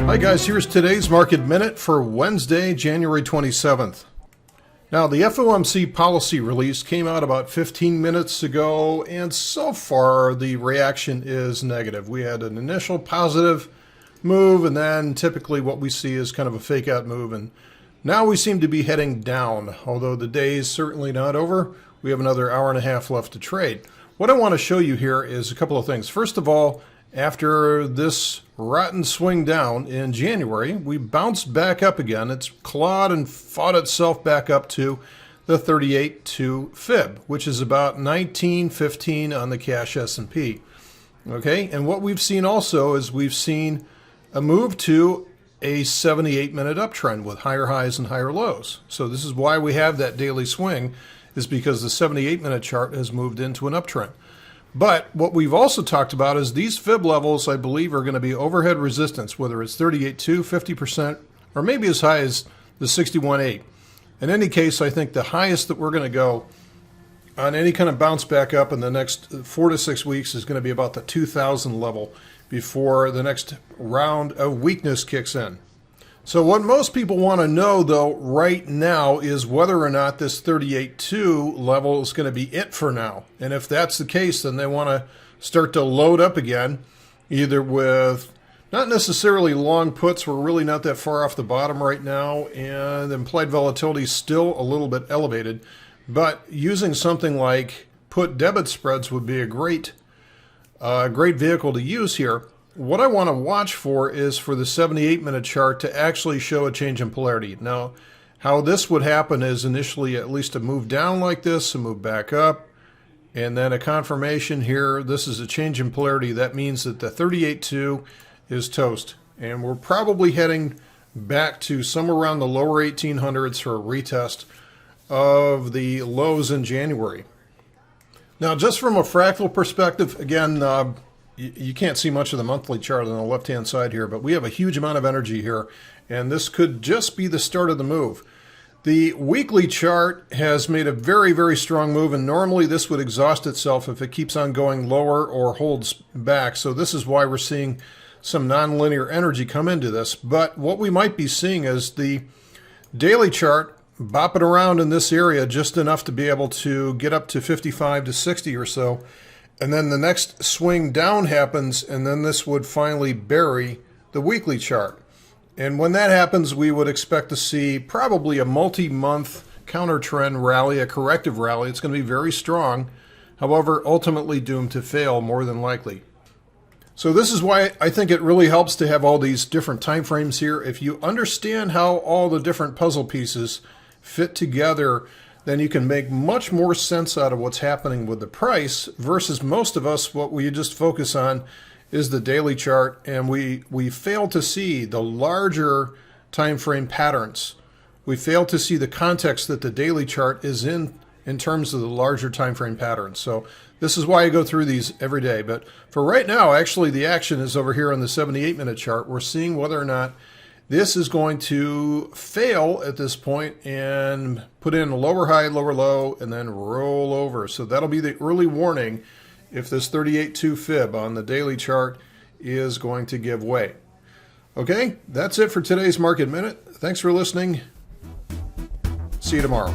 Hi guys, here's today's market minute for Wednesday, January 27th. Now the FOMC policy release came out about 15 minutes ago, and so far the reaction is negative. We had an initial positive move, and then typically what we see is kind of a fake out move, and now we seem to be heading down. Although the day is certainly not over, we have another hour and a half left to trade. What I want to show you here is a couple of things. First of all, after this rotten swing down in January, we bounced back up again. It's clawed and fought itself back up to the 38.2 fib, which is about 1915 on the cash S&P. Okay, and what we've seen also is we've seen a move to a 78-minute uptrend with higher highs and higher lows. So this is why we have that daily swing, is because the 78-minute chart has moved into an uptrend. But what we've also talked about is these fib levels, I believe, are going to be overhead resistance, whether it's 38.2, 50%, or maybe as high as the 61.8. In any case, I think the highest that we're going to go on any kind of bounce back up in the next 4 to 6 weeks is going to be about the 2,000 level before the next round of weakness kicks in. So what most people want to know, though, right now is whether or not this 38.2 level is going to be it for now. And if that's the case, then they want to start to load up again, either with not necessarily long puts. We're really not that far off the bottom right now, and implied volatility is still a little bit elevated. But using something like put debit spreads would be a great vehicle to use here. What I want to watch for is for the 78-minute chart to actually show a change in polarity. Now, how this would happen is initially at least a move down like this, a move back up, and then a confirmation here. This is a change in polarity. That means that the 38.2 is toast. And we're probably heading back to somewhere around the lower 1800s for a retest of the lows in January. Now, just from a fractal perspective, again, you can't see much of the monthly chart on the left-hand side here, but we have a huge amount of energy here, and this could just be the start of the move. The weekly chart has made a very, very strong move, and normally this would exhaust itself if it keeps on going lower or holds back. So this is why we're seeing some nonlinear energy come into this. But what we might be seeing is the daily chart bopping around in this area just enough to be able to get up to 55 to 60 or so. And then the next swing down happens, and then this would finally bury the weekly chart. And when that happens, we would expect to see probably a multi-month counter trend rally, a corrective rally. It's going to be very strong, however, ultimately doomed to fail more than likely. So this is why I think it really helps to have all these different time frames here. If you understand how all the different puzzle pieces fit together, then you can make much more sense out of what's happening with the price versus most of us, what we just focus on is the daily chart, and we fail to see the larger time frame patterns. We fail to see the context that the daily chart is in terms of the larger time frame patterns. So this is why I go through these every day. But for right now, actually, the action is over here on the 78-minute chart. We're seeing whether or not this is going to fail at this point and put in a lower high, lower low, and then roll over. So that'll be the early warning if this 38.2 fib on the daily chart is going to give way. Okay, that's it for today's Market Minute. Thanks for listening. See you tomorrow.